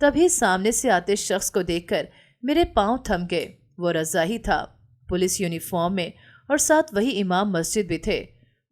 तभी सामने से आते शख्स को देखकर मेरे पांव थम गए। वो रज़ा ही था, पुलिस यूनिफॉर्म में, और साथ वही इमाम मस्जिद भी थे।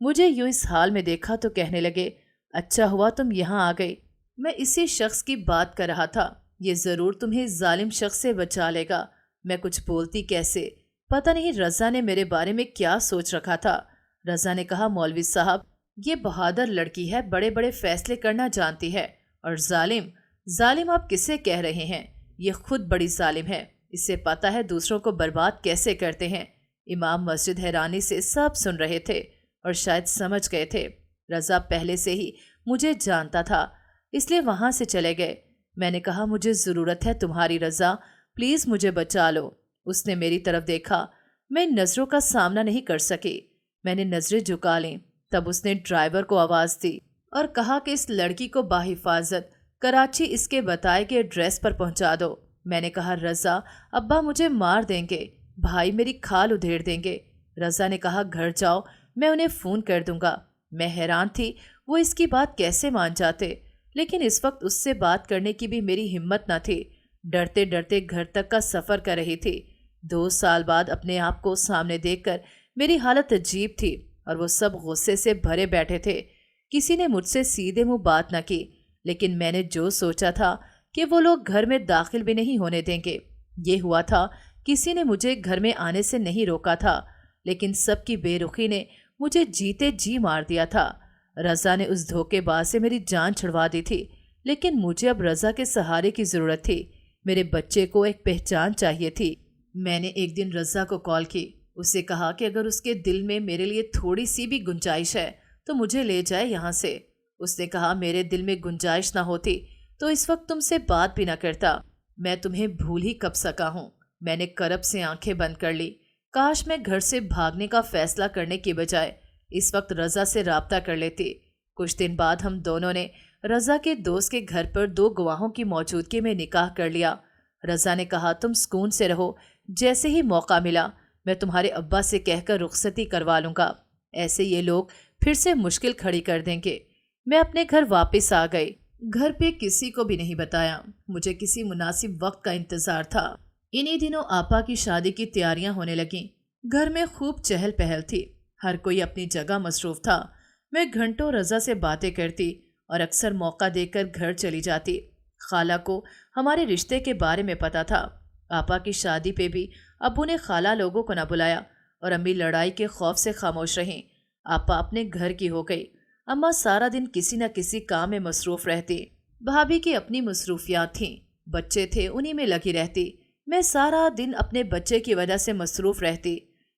मुझे यूं इस हाल में देखा तो कहने लगे, अच्छा हुआ तुम यहाँ आ गई। मैं इसी शख्स की बात कर रहा था। ये ज़रूर तुम्हें इस जालिम शख्स से बचा लेगा। मैं कुछ बोलती कैसे, पता नहीं रज़ा ने मेरे बारे में क्या सोच रखा था। रज़ा ने कहा, मौलवी साहब, ये बहादुर लड़की है, बड़े बड़े फैसले करना जानती है। और जालिम, जालिम आप किसे कह रहे हैं? ये खुद बड़ी जालिम है, इससे पता है दूसरों को बर्बाद कैसे करते हैं। इमाम मस्जिद हैरानी से सब सुन रहे थे और शायद समझ गए थे। रज़ा पहले से ही मुझे जानता था, इसलिए वहाँ से चले गए। मैंने कहा, मुझे ज़रूरत है तुम्हारी रज़ा, प्लीज़ मुझे बचा लो। उसने मेरी तरफ देखा। मैं नज़रों का सामना नहीं कर सकी। मैंने नज़रें झुका लीं। तब उसने ड्राइवर को आवाज़ दी और कहा कि इस लड़की को बाहिफाजत कराची इसके बताए के एड्रेस पर पहुंचा दो। मैंने कहा, रज़ा, अब्बा मुझे मार देंगे, भाई मेरी खाल उधेड़ देंगे। रज़ा ने कहा, घर जाओ, मैं उन्हें फ़ोन कर दूंगा। मैं हैरान थी वो इसकी बात कैसे मान जाते, लेकिन इस वक्त उससे बात करने की भी मेरी हिम्मत न थी। डरते डरते घर तक का सफ़र कर रही थी। 2 साल बाद अपने आप को सामने देखकर मेरी हालत अजीब थी और वो सब गुस्से से भरे बैठे थे। किसी ने मुझसे सीधे मुंह बात न की, लेकिन मैंने जो सोचा था कि वो लोग घर में दाखिल भी नहीं होने देंगे, ये हुआ था। किसी ने मुझे घर में आने से नहीं रोका था, लेकिन सबकी बेरुखी ने मुझे जीते जी मार दिया था। रज़ा ने उस धोखेबाज से मेरी जान छुड़वा दी थी, लेकिन मुझे अब रज़ा के सहारे की ज़रूरत थी। मेरे बच्चे को एक पहचान चाहिए थी। मैंने एक दिन रज़ा को कॉल की। उसे कहा कि अगर उसके दिल में मेरे लिए थोड़ी सी भी गुंजाइश है तो मुझे ले जाए यहाँ से। उसने कहा, मेरे दिल में गुंजाइश ना होती तो इस वक्त तुमसे बात भी ना करता। मैं तुम्हें भूल ही कब सका हूँ। मैंने करब से आंखें बंद कर ली। काश मैं घर से भागने का फैसला करने के बजाय इस वक्त रज़ा से राब्ता कर लेती। कुछ दिन बाद हम दोनों ने रज़ा के दोस्त के घर पर 2 गवाहों की मौजूदगी में निकाह कर लिया। रज़ा ने कहा, तुम सुकून से रहो, जैसे ही मौका मिला मैं तुम्हारे अब्बा से कहकर रुखसती करवा लूँगा। ऐसे ये लोग फिर से मुश्किल खड़ी कर देंगे। मैं अपने घर वापस आ गई। घर पे किसी को भी नहीं बताया। मुझे किसी मुनासिब वक्त का इंतज़ार था। इन्हीं दिनों आपा की शादी की तैयारियां होने लगीं। घर में खूब चहल पहल थी। हर कोई अपनी जगह मसरूफ़ था। मैं घंटों रज़ा से बातें करती और अक्सर मौका देकर घर चली जाती। खाला को हमारे रिश्ते के बारे में पता था। आपा की शादी पे भी अब्बू ने खाला लोगों को न बुलाया और अम्मी लड़ाई के खौफ से खामोश रहीं। आपा अपने घर की हो गई। अम्मा सारा दिन किसी न किसी काम में मसरूफ़ रहती। भाभी की अपनी मसरूफियात थीं। बच्चे थे, उन्हीं में लगी रहती। मैं सारा दिन अपने बच्चे की वजह से मसरूफ रहती।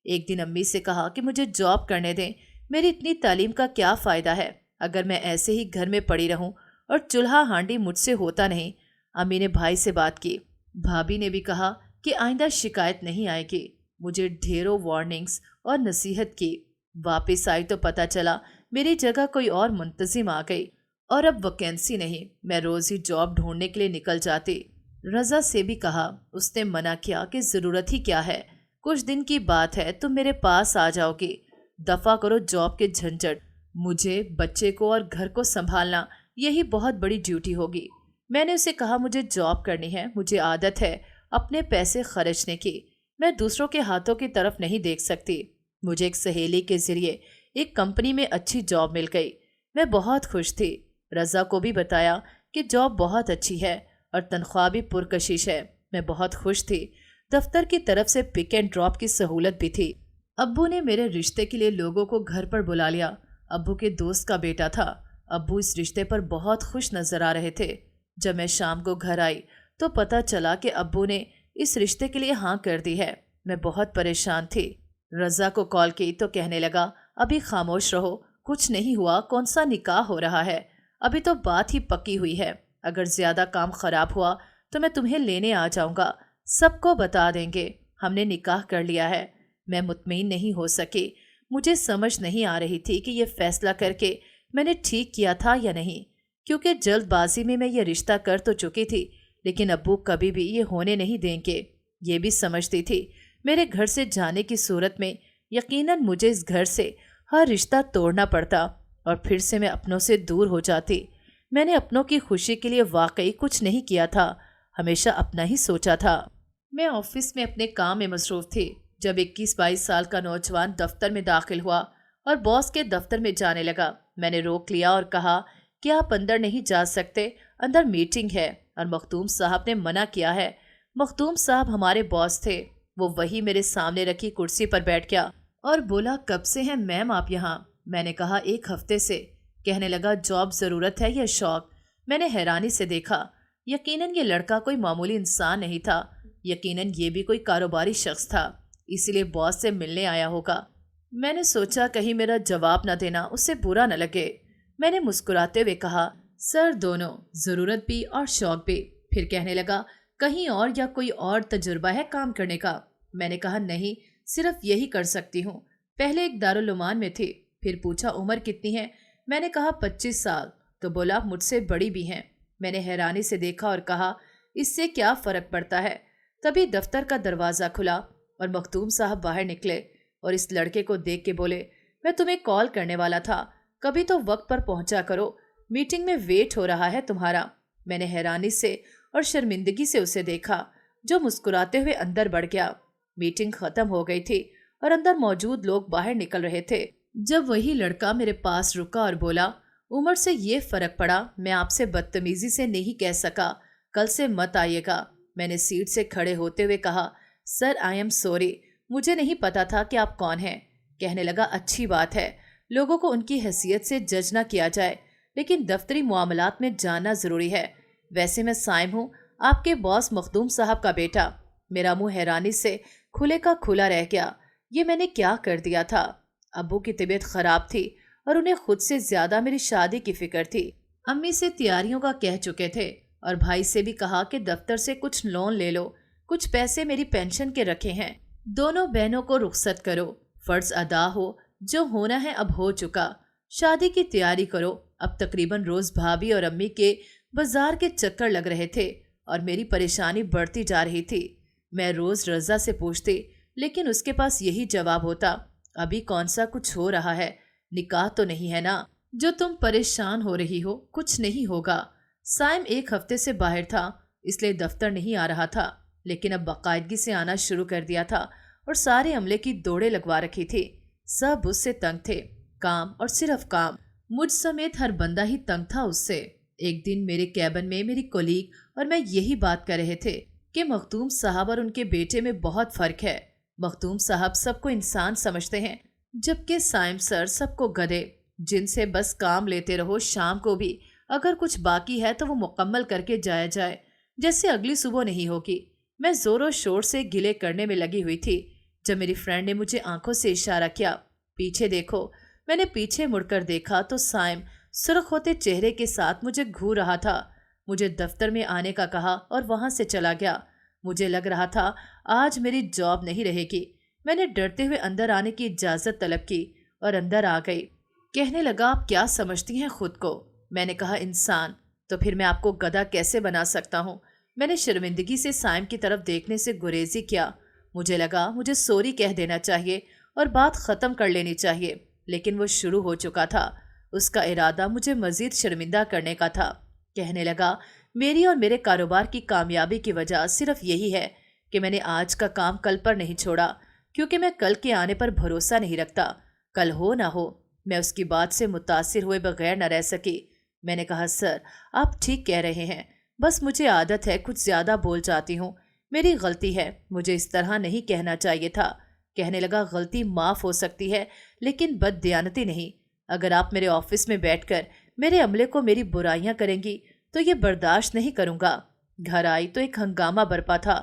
एक दिन अम्मी से कहा कि मुझे जॉब करने दें, मेरी इतनी तालीम का क्या फ़ायदा है अगर मैं ऐसे ही घर में पड़ी रहूं और चूल्हा हांडी मुझसे होता नहीं। अम्मी ने भाई से बात की। भाभी ने भी कहा कि आइंदा शिकायत नहीं आएगी। मुझे ढेरों वार्निंग्स और नसीहत की। वापस आई तो पता चला मेरी जगह कोई और मुंतजिम आ गई और अब वैकेंसी नहीं। मैं रोज ही जॉब ढूंढने के लिए निकल जाती। रजा से भी कहा, उसने मना किया कि ज़रूरत ही क्या है, कुछ दिन की बात है, तुम मेरे पास आ जाओगी। दफा करो जॉब के झंझट। मुझे बच्चे को और घर को संभालना यही बहुत बड़ी ड्यूटी होगी। मैंने उसे कहा मुझे जॉब करनी है, मुझे आदत है अपने पैसे खर्चने की। मैं दूसरों के हाथों की तरफ नहीं देख सकती। मुझे एक सहेली के जरिए एक कंपनी में अच्छी जॉब मिल गई। मैं बहुत खुश थी। रजा को भी बताया कि जॉब बहुत अच्छी है और तनख्वाह भी पुरकशिश है। मैं बहुत खुश थी। दफ्तर की तरफ से पिक एंड ड्रॉप की सहूलत भी थी। अब्बू ने मेरे रिश्ते के लिए लोगों को घर पर बुला लिया। अब्बू के दोस्त का बेटा था। अब्बू इस रिश्ते पर बहुत खुश नजर आ रहे थे। जब मैं शाम को घर आई तो पता चला कि अब्बू ने इस रिश्ते के लिए हाँ कर दी है। मैं बहुत परेशान थी। रजा को कॉल की तो कहने लगा, अभी खामोश रहो, कुछ नहीं हुआ, कौन सा निकाह हो रहा है, अभी तो बात ही पक्की हुई है। अगर ज्यादा काम खराब हुआ तो मैं तुम्हें लेने आ जाऊंगा, सबको बता देंगे हमने निकाह कर लिया है। मैं मुतमईन नहीं हो सकी। मुझे समझ नहीं आ रही थी कि ये फैसला करके मैंने ठीक किया था या नहीं, क्योंकि जल्दबाजी में मैं ये रिश्ता कर तो चुकी थी, लेकिन अब्बू कभी भी ये होने नहीं देंगे। ये भी समझती थी मेरे घर से जाने की सूरत में यकीनन मुझे इस घर से हर रिश्ता तोड़ना पड़ता और फिर से मैं अपनों से दूर हो जाती। मैंने अपनों की खुशी के लिए वाकई कुछ नहीं किया था, हमेशा अपना ही सोचा था। मैं ऑफिस में अपने काम में मसरूफ थी जब 21-22 साल का नौजवान दफ्तर में दाखिल हुआ और बॉस के दफ्तर में जाने लगा। मैंने रोक लिया और कहा कि आप अंदर नहीं जा सकते, अंदर मीटिंग है और मखदूम साहब ने मना किया है। मखदूम साहब हमारे बॉस थे। वो वही मेरे सामने रखी कुर्सी पर बैठ गया और बोला, कब से हैं मैम आप यहाँ? मैंने कहा 1 हफ्ते से। कहने लगा, जॉब ज़रूरत है या शौक? मैंने हैरानी से देखा। यकीनन ये लड़का कोई मामूली इंसान नहीं था, यकीनन ये भी कोई कारोबारी शख्स था, इसीलिए बॉस से मिलने आया होगा। मैंने सोचा कहीं मेरा जवाब न देना उससे बुरा न लगे। मैंने मुस्कुराते हुए कहा, सर दोनों, ज़रूरत भी और शौक भी। फिर कहने लगा, कहीं और या कोई और तजुर्बा है काम करने का? मैंने कहा, नहीं, सिर्फ यही कर सकती हूँ। पहले एक दारुल उमान में थी। फिर पूछा, उम्र कितनी है? मैंने कहा 25 साल। तो बोला, मुझसे बड़ी भी हैं। मैंने हैरानी से देखा और कहा, इससे क्या फ़र्क पड़ता है? तभी दफ्तर का दरवाज़ा खुला और मखदूम साहब बाहर निकले और इस लड़के को देख के बोले, मैं तुम्हें कॉल करने वाला था, कभी तो वक्त पर पहुंचा करो, मीटिंग में वेट हो रहा है तुम्हारा। मैंने हैरानी से और शर्मिंदगी से उसे देखा, जो मुस्कुराते हुए अंदर बढ़ गया। मीटिंग खत्म हो गई थी और अंदर मौजूद लोग बाहर निकल रहे थे जब वही लड़का मेरे पास रुका और बोला, उम्र से ये फर्क पड़ा, मैं आपसे बदतमीजी से नहीं कह सका, कल से मत आइएगा। मैंने सीट से खड़े होते हुए कहा, सर आई एम सॉरी, मुझे नहीं पता था कि आप कौन हैं। कहने लगा, अच्छी बात है, लोगों को उनकी हैसियत से जज ना किया जाए, लेकिन दफ्तरी मामलात में जानना जरूरी है। वैसे मैं साइम हूँ, आपके बॉस मखदूम साहब का बेटा। मेरा मुंह हैरानी से खुले का खुला रह गया। ये मैंने क्या कर दिया था? अब्बू की तबीयत खराब थी और उन्हें खुद से ज्यादा मेरी शादी की फिक्र थी। अम्मी से तैयारियों का कह चुके थे और भाई से भी कहा कि दफ्तर से कुछ लोन ले लो, कुछ पैसे मेरी पेंशन के रखे हैं, दोनों बहनों को रुखसत करो, फर्ज अदा हो, जो होना है अब हो चुका, शादी की तैयारी करो। अब तकरीबन रोज भाभी और अम्मी के बाजार के चक्कर लग रहे थे और मेरी परेशानी बढ़ती जा रही थी। मैं रोज रजा से पूछती, लेकिन उसके पास यही जवाब होता, अभी कौन सा कुछ हो रहा है, निकाह तो नहीं है ना, जो तुम परेशान हो रही हो, कुछ नहीं होगा। साइम 1 हफ्ते से बाहर था, इसलिए दफ्तर नहीं आ रहा था, लेकिन अब बाकायदगी से आना शुरू कर दिया था और सारे अमले की दौड़े लगवा रखी थी। सब उससे तंग थे, काम और सिर्फ काम। मुझ समेत हर बंदा ही तंग था उससे। एक दिन मेरे कैबिन में मेरी कोलीग और मैं यही बात कर रहे थे कि मखदूम साहब और उनके बेटे में बहुत फर्क है। मखदूम साहब सबको इंसान समझते हैं, जबकि साइम सर सबको गधे, जिनसे बस काम लेते रहो, शाम को भी अगर कुछ बाकी है तो वो मुकम्मल करके जाया जाए, जैसे अगली सुबह नहीं होगी। मैं जोरों शोर से गिले करने में लगी हुई थी जब मेरी फ्रेंड ने मुझे आंखों से इशारा किया, पीछे देखो। मैंने पीछे मुड़कर देखा तो साइम सुर्ख होते चेहरे के साथ मुझे घूर रहा था। मुझे दफ्तर में आने का कहा और वहां से चला गया। मुझे लग रहा था आज मेरी जॉब नहीं रहेगी। मैंने डरते हुए अंदर आने की इजाजत तलब की और अंदर आ गई। कहने लगा, आप क्या समझती हैं खुद को? मैंने कहा, इंसान। तो फिर मैं आपको गधा कैसे बना सकता हूँ? मैंने शर्मिंदगी से साइम की तरफ देखने से गुरेजी किया। मुझे लगा मुझे सॉरी कह देना चाहिए और बात खत्म कर लेनी चाहिए, लेकिन वो शुरू हो चुका था। उसका इरादा मुझे मजीद शर्मिंदा करने का था। कहने लगा, मेरी और मेरे कारोबार की कामयाबी की वजह सिर्फ यही है कि मैंने आज का काम कल पर नहीं छोड़ा, क्योंकि मैं कल के आने पर भरोसा नहीं रखता। कल हो ना हो, मैं उसकी बात से मुतासिर हुए बगैर न रह सकी। मैंने कहा, सर आप ठीक कह रहे हैं, बस मुझे आदत है कुछ ज्यादा बोल जाती हूँ। मेरी गलती है, मुझे इस तरह नहीं कहना चाहिए था। कहने लगा, गलती माफ हो सकती है लेकिन बददियानती नहीं। अगर आप मेरे ऑफिस में बैठकर मेरे अमले को मेरी बुराइयां करेंगी तो ये बर्दाश्त नहीं करूंगा। घर आई तो एक हंगामा बरपा था।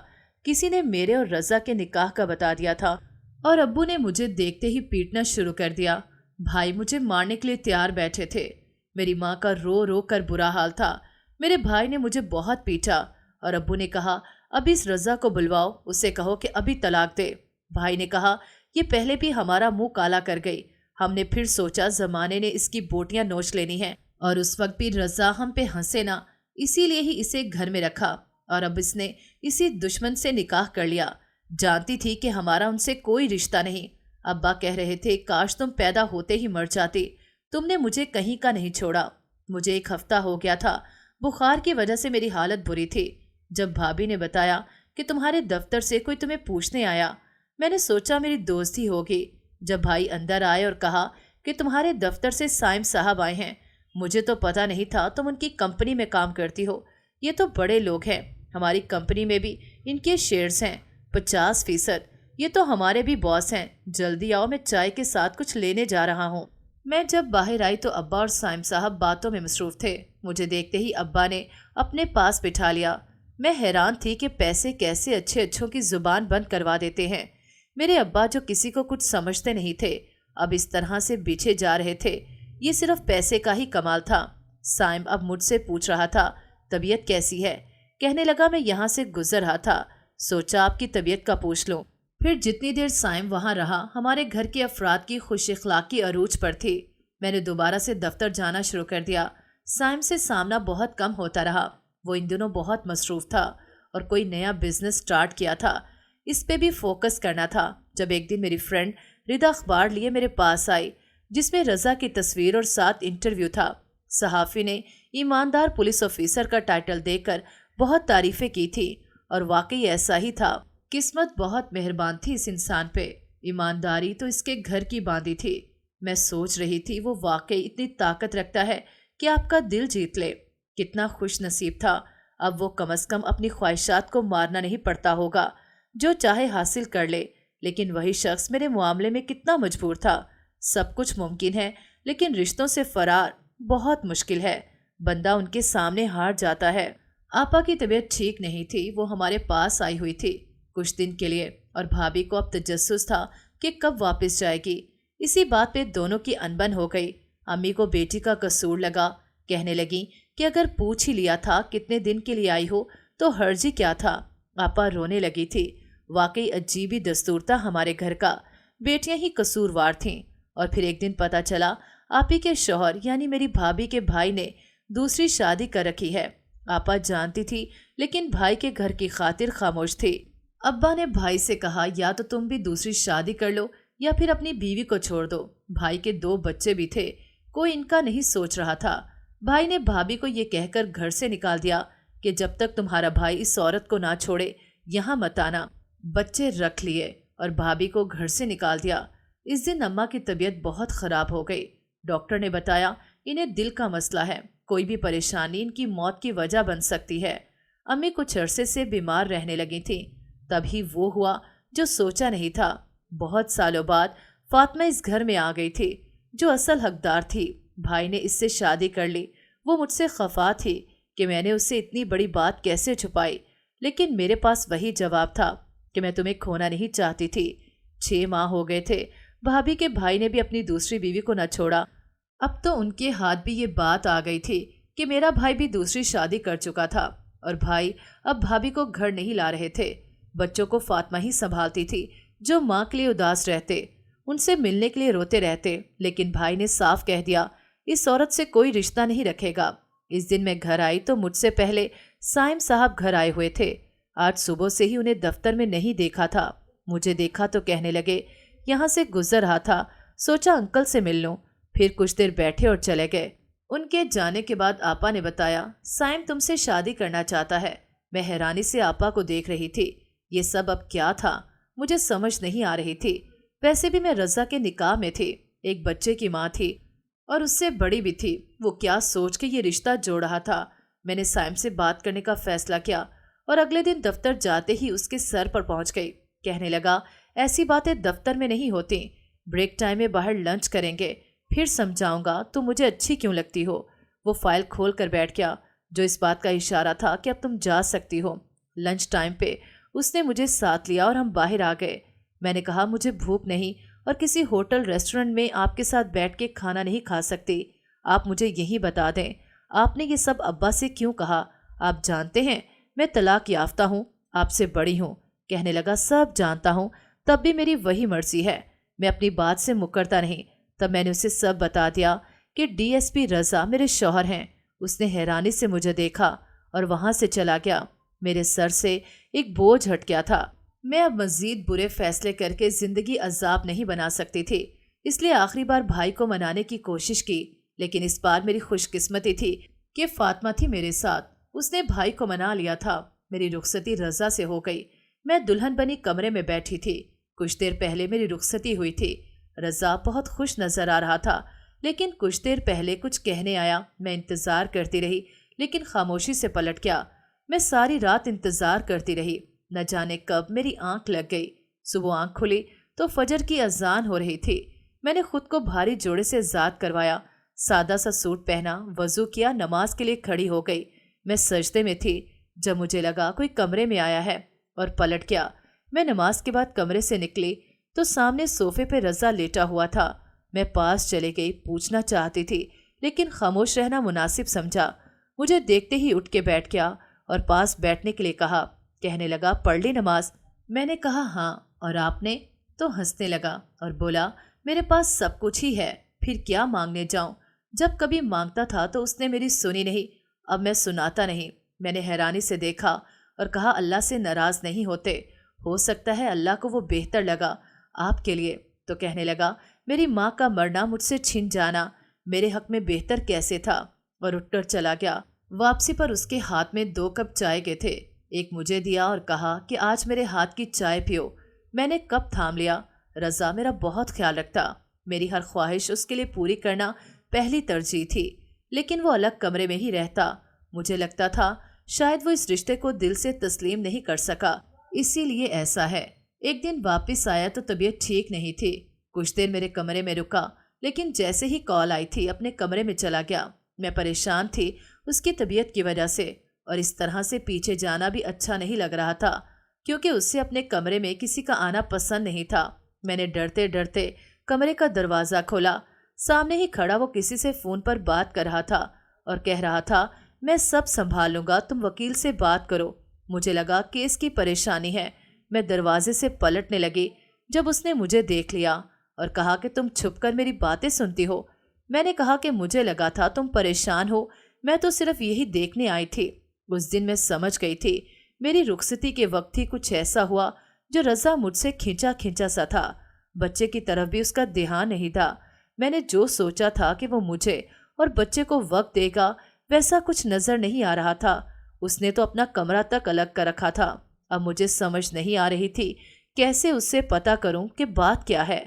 किसी ने मेरे और रजा के निकाह का बता दिया था और अब्बू ने मुझे देखते ही पीटना शुरू कर दिया। भाई मुझे मारने के लिए तैयार बैठे थे। मेरी माँ का रो रो कर बुरा हाल था। मेरे भाई ने मुझे बहुत पीटा और अब्बू ने कहा, अभी इस रजा को बुलवाओ, उसे कहो कि अभी तलाक दे। भाई ने कहा, ये पहले भी हमारा मुंह काला कर गई। हमने फिर सोचा जमाने ने इसकी बोटियां नोच लेनी है और उस वक्त भी रजा हम पे हंसे ना, इसीलिए ही इसे घर में रखा और अब इसने इसी दुश्मन से निकाह कर लिया। जानती थी कि हमारा उनसे कोई रिश्ता नहीं। अब्बा कह रहे थे, काश तुम पैदा होते ही मर जाती, तुमने मुझे कहीं का नहीं छोड़ा। मुझे 1 हफ्ता हो गया था। बुखार की वजह से मेरी हालत बुरी थी। जब भाभी ने बताया कि तुम्हारे दफ्तर से कोई तुम्हें पूछने आया, मैंने सोचा मेरी दोस्त ही होगी। जब भाई अंदर आए और कहा कि तुम्हारे दफ्तर से साइम साहब आए हैं, मुझे तो पता नहीं था तुम उनकी कंपनी में काम करती हो। ये तो बड़े लोग हैं, हमारी कंपनी में भी इनके शेयर्स हैं 50%। ये तो हमारे भी बॉस हैं। जल्दी आओ, मैं चाय के साथ कुछ लेने जा रहा हूँ। मैं जब बाहर आई तो अब्बा और साइम साहब बातों में मसरूफ थे। मुझे देखते ही अब्बा ने अपने पास बिठा लिया। मैं हैरान थी कि पैसे कैसे अच्छे अच्छों की जुबान बंद करवा देते हैं। मेरे अब्बा जो किसी को कुछ समझते नहीं थे, अब इस तरह से बिछे जा रहे थे। ये सिर्फ पैसे का ही कमाल था। साइम अब मुझसे पूछ रहा था, तबीयत कैसी है? कहने लगा, मैं यहाँ से गुजर रहा था, सोचा आपकी तबीयत का पूछ लूं। फिर जितनी देर साइम वहां रहा, हमारे घर के अफराद की खुश इखलाकी अरूज पर थी। मैंने दोबारा से दफ्तर जाना शुरू कर दिया। साइम से सामना बहुत कम होता रहा। वो इन दिनों बहुत मसरूफ था और कोई नया बिजनेस स्टार्ट किया था, इस पे भी फोकस करना था। जब एक दिन मेरी फ्रेंड रिदा अखबार लिए मेरे पास आई, जिसमें रजा की तस्वीर और साथ इंटरव्यू था। सहाफ़ी ने ईमानदार पुलिस ऑफिसर का टाइटल देकर बहुत तारीफें की थी और वाकई ऐसा ही था। किस्मत बहुत मेहरबान थी इस इंसान पे। ईमानदारी तो इसके घर की बांधी थी। मैं सोच रही थी, वो वाकई इतनी ताकत रखता है कि आपका दिल जीत ले। कितना खुश नसीब था। अब वो कम से कम अपनी ख्वाहिशात को मारना नहीं पड़ता होगा, जो चाहे हासिल कर ले। लेकिन वही शख्स मेरे मामले में कितना मजबूर था। सब कुछ मुमकिन है, लेकिन रिश्तों से फरार बहुत मुश्किल है। बंदा उनके सामने हार जाता है। आपा की तबीयत ठीक नहीं थी। वो हमारे पास आई हुई थी कुछ दिन के लिए और भाभी को अब तजस्सुस था कि कब वापस जाएगी। इसी बात पे दोनों की अनबन हो गई। अम्मी को बेटी का कसूर लगा। कहने लगी कि अगर पूछ ही लिया था कितने दिन के लिए आई हो तो हर्ज ही क्या था। आपा रोने लगी थी। वाकई अजीब ही दस्तूर था हमारे घर का। बेटियां ही कसूरवार थीं। और फिर एक दिन पता चला आपी के शौहर यानी मेरी भाभी के भाई ने दूसरी शादी कर रखी है। आपा जानती थी, लेकिन भाई के घर की खातिर खामोश थी। अब्बा ने भाई से कहा, या तो तुम भी दूसरी शादी कर लो या फिर अपनी बीवी को छोड़ दो। भाई के 2 बच्चे भी थे, कोई इनका नहीं सोच रहा था। भाई ने भाभी को ये कहकर घर से निकाल दिया कि जब तक तुम्हारा भाई इस औरत को ना छोड़े यहाँ मत आना। बच्चे रख लिए और भाभी को घर से निकाल दिया। इस दिन अम्मा की तबीयत बहुत खराब हो गई। डॉक्टर ने बताया इन्हें दिल का मसला है, कोई भी परेशानी इनकी मौत की वजह बन सकती है। अम्मी कुछ अरसे से बीमार रहने लगी थी। तभी वो हुआ जो सोचा नहीं था। बहुत सालों बाद फातिमा इस घर में आ गई थी, जो असल हकदार थी। भाई ने इससे शादी कर ली। वो मुझसे खफा थी कि मैंने उससे इतनी बड़ी बात कैसे छुपाई, लेकिन मेरे पास वही जवाब था कि मैं तुम्हें खोना नहीं चाहती थी। 6 माह हो गए थे। भाभी के भाई ने भी अपनी दूसरी बीवी को न छोड़ा। अब तो उनके हाथ भी ये बात आ गई थी कि मेरा भाई भी दूसरी शादी कर चुका था और भाई अब भाभी को घर नहीं ला रहे थे। बच्चों को फातिमा ही संभालती थी, जो माँ के लिए उदास रहते, उनसे मिलने के लिए रोते रहते। लेकिन भाई ने साफ कह दिया, इस औरत से कोई रिश्ता नहीं रखेगा। इस दिन मैं घर आई तो मुझसे पहले साइम साहब घर आए हुए थे। आज सुबह से ही उन्हें दफ्तर में नहीं देखा था। मुझे देखा तो कहने लगे, यहाँ से गुजर रहा था, सोचा अंकल से मिल लूं। फिर कुछ देर बैठे और चले गए। उनके जाने के बाद आपा ने बताया, साइम तुमसे शादी करना चाहता है। मैं हैरानी से आपा को देख रही थी। ये सब अब क्या था, मुझे समझ नहीं आ रही थी। वैसे भी मैं रजा के निकाह में थी, एक बच्चे की माँ थी और उससे बड़ी भी थी। वो क्या सोच के ये रिश्ता जोड़ रहा था। मैंने साइम से बात करने का फैसला किया और अगले दिन दफ्तर जाते ही उसके सर पर पहुंच गई। कहने लगा, ऐसी बातें दफ्तर में नहीं होती, ब्रेक टाइम में बाहर लंच करेंगे, फिर समझाऊंगा तुम मुझे अच्छी क्यों लगती हो। वो फाइल खोल कर बैठ गया, जो इस बात का इशारा था कि अब तुम जा सकती हो। लंच टाइम पे उसने मुझे साथ लिया और हम बाहर आ गए। मैंने कहा, मुझे भूख नहीं और किसी होटल रेस्टोरेंट में आपके साथ बैठ के खाना नहीं खा सकती। आप मुझे यही बता दें, आपने ये सब अब्बा से क्यों कहा? आप जानते हैं मैं तलाक याफ्ता हूँ, आपसे बड़ी हूँ। कहने लगा, सब जानता हूँ, तब भी मेरी वही मर्जी है, मैं अपनी बात से मुकरता नहीं। तब मैंने उसे सब बता दिया कि डीएसपी रजा मेरे शौहर हैं। उसने हैरानी से मुझे देखा और वहां से चला गया। मेरे सर से एक बोझ हट गया था। मैं अब मजीद बुरे फैसले करके जिंदगी अजाब नहीं बना सकती थी, इसलिए आखिरी बार भाई को मनाने की कोशिश की। लेकिन इस बार मेरी खुशकिस्मती थी कि फातिमा थी मेरे साथ। उसने भाई को मना लिया था। मेरी रुखसती रजा से हो गई। मैं दुल्हन बनी कमरे में बैठी थी। कुछ देर पहले मेरी रुखसती हुई थी। रजा बहुत खुश नजर आ रहा था, लेकिन कुछ देर पहले कुछ कहने आया। मैं इंतजार करती रही, लेकिन खामोशी से पलट गया। मैं सारी रात इंतजार करती रही। न जाने कब मेरी आंख लग गई। सुबह आंख खुली तो फजर की अजान हो रही थी। मैंने खुद को भारी जोड़े से ज़ात करवाया, सादा सा सूट पहना, वजू किया, नमाज के लिए खड़ी हो गई। मैं सजदे में थी जब मुझे लगा कोई कमरे में आया है और पलट गया। मैं नमाज के बाद कमरे से निकली तो सामने सोफे पे रजा लेटा हुआ था। मैं पास चले गई, पूछना चाहती थी लेकिन खामोश रहना मुनासिब समझा। मुझे देखते ही उठ के बैठ गया और पास बैठने के लिए कहा। कहने लगा, पढ़ ली नमाज? मैंने कहा हाँ। और आपने? तो हंसने लगा और बोला, मेरे पास सब कुछ ही है, फिर क्या मांगने जाऊं? जब कभी मांगता था तो उसने मेरी सुनी नहीं, अब मैं सुनाता नहीं। मैंने हैरानी से देखा और कहा, अल्लाह से नाराज नहीं होते? हो सकता है अल्लाह को वो बेहतर लगा आपके लिए। तो कहने लगा, मेरी माँ का मरना, मुझसे छिन जाना मेरे हक में बेहतर कैसे था? और उठकर चला गया। वापसी पर उसके हाथ में 2 कप चाय के थे। एक मुझे दिया और कहा कि आज मेरे हाथ की चाय पियो। मैंने कप थाम लिया। रजा मेरा बहुत ख्याल रखता। मेरी हर ख्वाहिश उसके लिए पूरी करना पहली तरजीह थी, लेकिन वो अलग कमरे में ही रहता। मुझे लगता था शायद वो इस रिश्ते को दिल से तस्लीम नहीं कर सका, इसीलिए ऐसा है। एक दिन वापस आया तो तबीयत ठीक नहीं थी। कुछ देर मेरे कमरे में रुका, लेकिन जैसे ही कॉल आई थी अपने कमरे में चला गया। मैं परेशान थी उसकी तबीयत की वजह से, और इस तरह से पीछे जाना भी अच्छा नहीं लग रहा था, क्योंकि उससे अपने कमरे में किसी का आना पसंद नहीं था। मैंने डरते डरते कमरे का दरवाज़ा खोला। सामने ही खड़ा वो किसी से फ़ोन पर बात कर रहा था और कह रहा था, मैं सब संभाल लूँगा, तुम वकील से बात करो। मुझे लगा केस की परेशानी है। मैं दरवाजे से पलटने लगी जब उसने मुझे देख लिया और कहा कि तुम छुपकर मेरी बातें सुनती हो। मैंने कहा कि मुझे लगा था तुम परेशान हो, मैं तो सिर्फ यही देखने आई थी। उस दिन मैं समझ गई थी मेरी रुखसती के वक्त ही कुछ ऐसा हुआ जो रजा मुझसे खींचा खींचा सा था। बच्चे की तरफ भी उसका ध्यान नहीं था। मैंने जो सोचा था कि वो मुझे और बच्चे को वक्त देगा, वैसा कुछ नजर नहीं आ रहा था। उसने तो अपना कमरा तक अलग कर रखा था। अब मुझे समझ नहीं आ रही थी कैसे उससे पता करूं कि बात क्या है।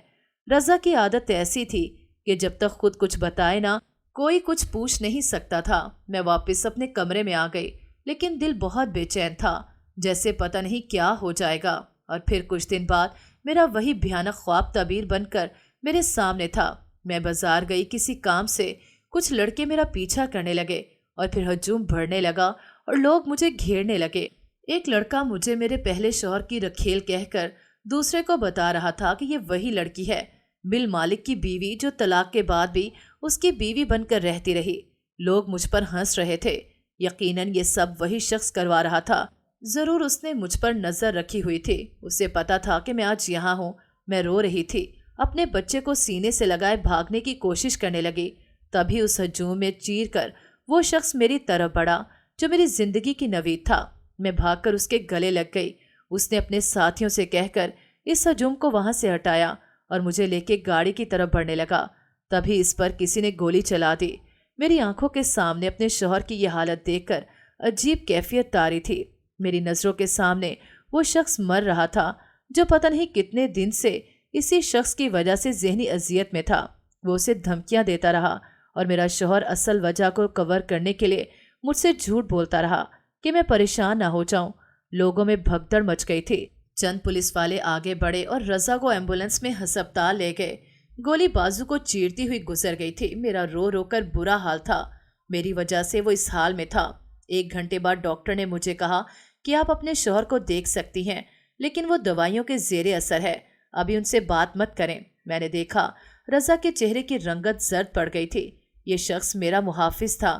रजा की आदत ऐसी थी कि जब तक खुद कुछ बताए ना, कोई कुछ पूछ नहीं सकता था। मैं वापस अपने कमरे में आ गई, लेकिन दिल बहुत बेचैन था, जैसे पता नहीं क्या हो जाएगा। और फिर कुछ दिन बाद मेरा वही भयानक ख्वाब ताबीर बनकर मेरे सामने था। मैं बाजार गई किसी काम से, कुछ लड़के मेरा पीछा करने लगे और फिर हजूम बढ़ने लगा और लोग मुझे घेरने लगे। ایک لڑکا مجھے میرے پہلے شوہر کی رکھیل کہہ کر دوسرے کو بتا رہا تھا کہ یہ وہی لڑکی ہے، مل مالک کی بیوی، جو طلاق کے بعد بھی اس کی بیوی بن کر رہتی رہی۔ لوگ مجھ پر ہنس رہے تھے۔ یقیناً یہ سب وہی شخص کروا رہا تھا۔ ضرور اس نے مجھ پر نظر رکھی ہوئی تھی۔ اسے پتا تھا کہ میں آج یہاں ہوں۔ میں رو رہی تھی، اپنے بچے کو سینے سے لگائے بھاگنے کی کوشش کرنے لگی۔ تبھی اس ہجوم میں چیر کر وہ شخص میری طرف بڑھا جو میری زندگی کی نوید تھا۔ میں بھاگ کر اس کے گلے لگ گئی۔ اس نے اپنے ساتھیوں سے کہہ کر اس ہجوم کو وہاں سے ہٹایا اور مجھے لے کے گاڑی کی طرف بڑھنے لگا۔ تبھی اس پر کسی نے گولی چلا دی۔ میری آنکھوں کے سامنے اپنے شوہر کی یہ حالت دیکھ کر عجیب کیفیت طاری تھی۔ میری نظروں کے سامنے وہ شخص مر رہا تھا جو پتہ نہیں کتنے دن سے اسی شخص کی وجہ سے ذہنی اذیت میں تھا۔ وہ اسے دھمکیاں دیتا رہا اور میرا شوہر اصل وجہ کو کور کرنے کے لیے مجھ سے جھوٹ بولتا رہا کہ میں پریشان نہ ہو جاؤں۔ لوگوں میں بھگدڑ مچ گئی تھی۔ چند پولیس والے آگے بڑھے اور رضا کو ایمبولینس میں ہسپتال لے گئے۔ گولی بازو کو چیرتی ہوئی گزر گئی تھی۔ میرا رو رو کر برا حال تھا۔ میری وجہ سے وہ اس حال میں تھا۔ 1 گھنٹے بعد ڈاکٹر نے مجھے کہا کہ آپ اپنے شوہر کو دیکھ سکتی ہیں، لیکن وہ دوائیوں کے زیر اثر ہے، ابھی ان سے بات مت کریں۔ میں نے دیکھا رضا کے چہرے کی رنگت زرد پڑ گئی تھی۔ یہ شخص میرا محافظ تھا۔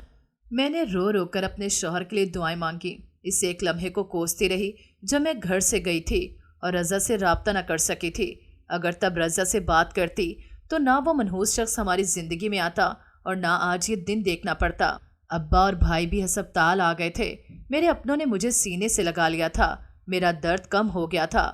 میں نے رو رو کر اپنے شوہر کے لیے دعائیں مانگی۔ اس ایک لمحے کو کوستی رہی جب میں گھر سے گئی تھی اور رضا سے رابطہ نہ کر سکی تھی۔ اگر تب رضا سے بات کرتی تو نہ وہ منحوس شخص ہماری زندگی میں آتا اور نہ آج یہ دن دیکھنا پڑتا۔ ابا اور بھائی بھی ہسپتال آ گئے تھے۔ میرے اپنوں نے مجھے سینے سے لگا لیا تھا۔ میرا درد کم ہو گیا تھا،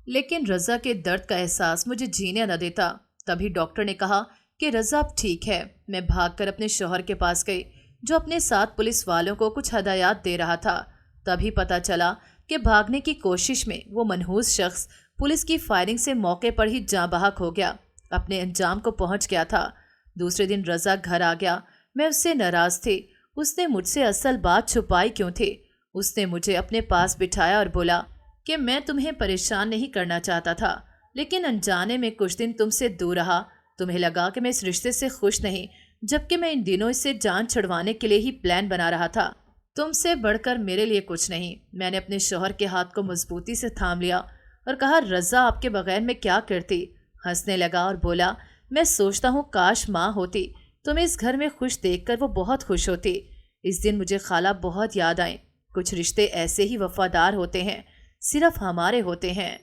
لیکن رضا کے درد کا احساس مجھے جینے نہ دیتا۔ تبھی ڈاکٹر نے کہا کہ رضا اب ٹھیک ہے۔ میں بھاگ کر اپنے شوہر کے پاس گئی جو اپنے ساتھ پولیس والوں کو کچھ ہدایات دے رہا تھا۔ تبھی پتا چلا کہ بھاگنے کی کوشش میں وہ منحوس شخص پولیس کی فائرنگ سے موقع پر ہی جاں بحق ہو گیا، اپنے انجام کو پہنچ گیا تھا۔ دوسرے دن رضا گھر آ گیا۔ میں اس سے ناراض تھی۔ اس نے مجھ سے اصل بات چھپائی کیوں تھی؟ اس نے مجھے اپنے پاس بٹھایا اور بولا کہ میں تمہیں پریشان نہیں کرنا چاہتا تھا، لیکن انجانے میں کچھ دن تم سے دور رہا۔ تمہیں لگا کہ میں اس رشتے سے خوش نہیں، جبکہ میں ان دنوں اس سے جان چھڑوانے کے لیے ہی پلان بنا رہا تھا۔ تم سے بڑھ کر میرے لیے کچھ نہیں۔ میں نے اپنے شوہر کے ہاتھ کو مضبوطی سے تھام لیا اور کہا، رضا آپ کے بغیر میں کیا کرتی؟ ہنسنے لگا اور بولا، میں سوچتا ہوں کاش ماں ہوتی، تمہیں اس گھر میں خوش دیکھ کر وہ بہت خوش ہوتی۔ اس دن مجھے خالہ بہت یاد آئیں۔ کچھ رشتے ایسے ہی وفادار ہوتے ہیں، صرف ہمارے ہوتے ہیں۔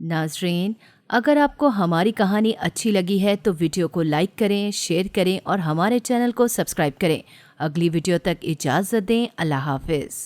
ناظرین، اگر آپ کو ہماری کہانی اچھی لگی ہے تو ویڈیو کو لائک کریں، شیئر کریں اور ہمارے چینل کو سبسکرائب کریں۔ اگلی ویڈیو تک اجازت دیں۔ اللہ حافظ۔